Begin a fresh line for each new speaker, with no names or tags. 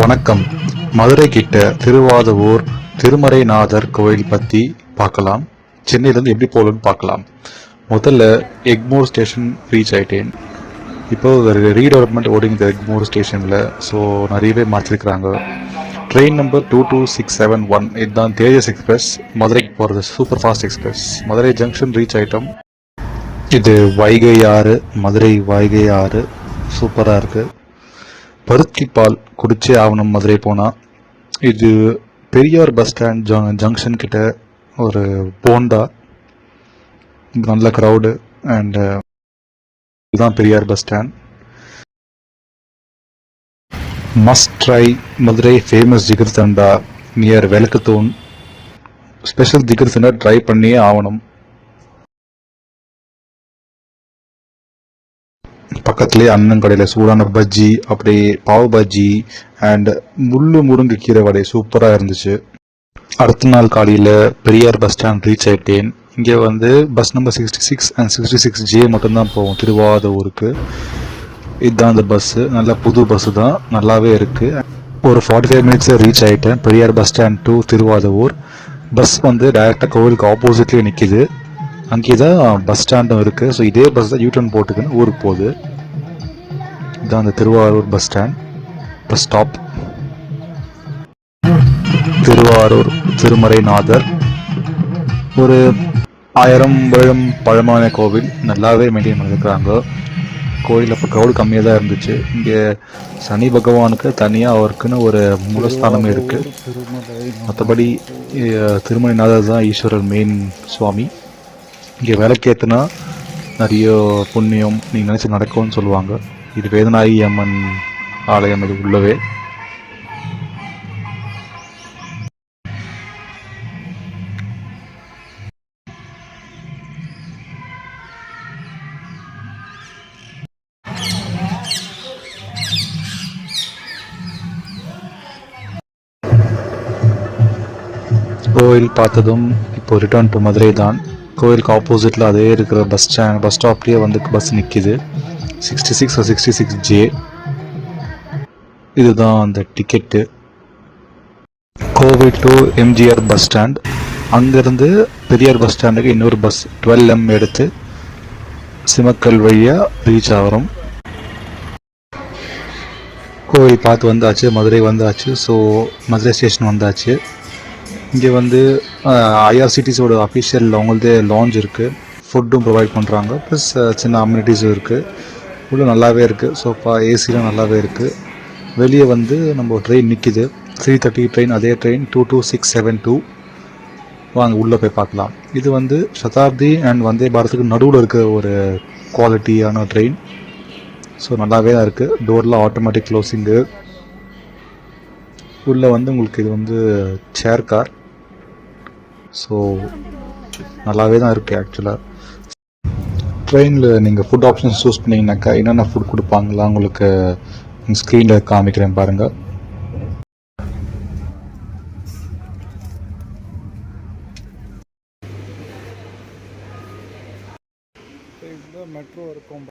வணக்கம். மதுரை கிட்ட திருவாதவூர் திருமறைநாதர் கோயில் பற்றி பார்க்கலாம். சென்னையிலேருந்து எப்படி போகணும்னு பார்க்கலாம். முதல்ல எக்மோர் ஸ்டேஷன் ரீச் ஆகிட்டேன். இப்போ ஒரு ரீடெவலப்மெண்ட் ஓடிங்க எக்மோர் ஸ்டேஷனில். ஸோ நிறையவே மாற்றிருக்கிறாங்க. ட்ரெயின் நம்பர் 22671 இதுதான் தேஜஸ் எக்ஸ்பிரஸ். மதுரைக்கு போகிறது super fast express. Madurai junction reach ஆகிட்டோம். இது வைகை ஆறு, மதுரை வைகை ஆறு சூப்பராக இருக்குது. பருத்தி பால் குடிச்சே ஆகணும் மதுரை போனால். இது பெரியார் பஸ் ஸ்டாண்ட் ஜங்ஷன் கிட்ட ஒரு போண்டா, நல்ல க்ரௌடு. அண்ட் இதுதான் Periyar bus stand. Must try Madurai famous jigarthanda near Vilakkuthoon. Special jigarthanda try பண்ணியே ஆகணும். பக்கத்துலேயே அண்ணன் கடையில் சூடான பஜ்ஜி, அப்படியே பாவ் பஜ்ஜி அண்ட் முருங்கைக்கீரை வடை சூப்பராக இருந்துச்சு. அடுத்த நாள் காலையில் பெரியார் பஸ் ஸ்டாண்ட் ரீச் ஆகிட்டேன். இங்கே பஸ் நம்பர் 66 அண்ட் 66J மட்டும்தான் போகும் திருவாதூருக்கு. இதுதான் அந்த பஸ்ஸு. நல்ல புது பஸ்ஸு தான், நல்லாவே இருக்குது. ஒரு 45 மினிட்ஸில் ரீச் ஆகிட்டேன் Periyar bus stand to Thiruvathur. Bus டைரெக்டாக கோவிலுக்கு ஆப்போசிட்லேயே நிற்கிது. அங்கே தான் பஸ் ஸ்டாண்டும் இருக்குது. ஸோ இதே பஸ் தான் யூட்டர்ன் போட்டுக்குன்னு ஊருக்கு போகுது. இதுதான் அந்த Thiruvarur bus stand, bus stop. Thiruvarur Thirumarainathar ஒரு 1000 வருடம் பழமான கோவில். நல்லாவே மெயின்டைன் பண்ணியிருக்கிறாங்க. கோயில் அப்போ க்ரௌடு கம்மியாக தான் இருந்துச்சு. இங்கே சனி பகவானுக்கு தனியாக அவருக்குன்னு ஒரு மூலஸ்தானமே இருக்குது. மற்றபடி திருமறைநாதர் தான் ஈஸ்வரர் மெயின் சுவாமி. இங்கே விளக்கேற்றுனா நிறைய புண்ணியம் நீங்கள் நினச்சி நடக்கும்னு சொல்லுவாங்க. இது வேதநாயகி அம்மன் ஆலயம். இது உள்ளவே கோயில் பார்த்ததும் இப்போ ரிட்டர்ன் டு மதுரை தான். கோயிலுக்கு ஆப்போசிட்டில் அதே இருக்கிற பஸ் ஸ்டாப்லேயே பஸ் நிற்கிது. 66 or 66J. இதுதான் அந்த டிக்கெட்டு. கோவில் டு எம்ஜிஆர் பஸ் ஸ்டாண்ட். அங்கேருந்து பெரியார் பஸ் ஸ்டாண்டுக்கு இன்னொரு பஸ் 12M எடுத்து சிமக்கல் வழியாக ரீச் ஆகிறோம். கோவில் பார்த்து வந்தாச்சு, மதுரை வந்தாச்சு. ஸோ மதுரை ஸ்டேஷன் வந்தாச்சு. இங்கே ஐஆர்சிடிஸோட அஃபிஷியல் அவங்களதே லான்ச் இருக்குது. ஃபுட்டும் ப்ரொவைட் பண்ணுறாங்க. ப்ளஸ் சின்ன அம்யூனிட்டிஸும் இருக்குது. உள்ள நல்லாவே இருக்குது. சோஃபா, ஏசிலாம் நல்லாவே இருக்குது. வெளியே நம்ம ட்ரெயின் நிற்கிது. 3:30 ட்ரெயின். அதே ட்ரெயின் 22672. வாங்க உள்ளே போய் பார்க்கலாம். இது சதாப்தி அண்ட் வந்தே பாரத்துக்கு நடுவில் இருக்க ஒரு குவாலிட்டியான ட்ரெயின். ஸோ நல்லாவே தான் இருக்குது. டோர்லாம் ஆட்டோமேட்டிக் க்ளோசிங்கு. உள்ளே உங்களுக்கு இது சேர் கார். ஸோ நல்லாவே தான் இருக்குது ஆக்சுவலாக. ட்ரெயினில் நீங்கள் ஃபுட் ஆப்ஷன்ஸ் சூஸ் பண்ணிங்கனாக்கா என்னென்ன ஃபுட் கொடுப்பாங்களா உங்களுக்கு ஸ்க்ரீனில் காமிக்கிறேன் பாருங்கள்.
மெட்ரோ இருக்கும்.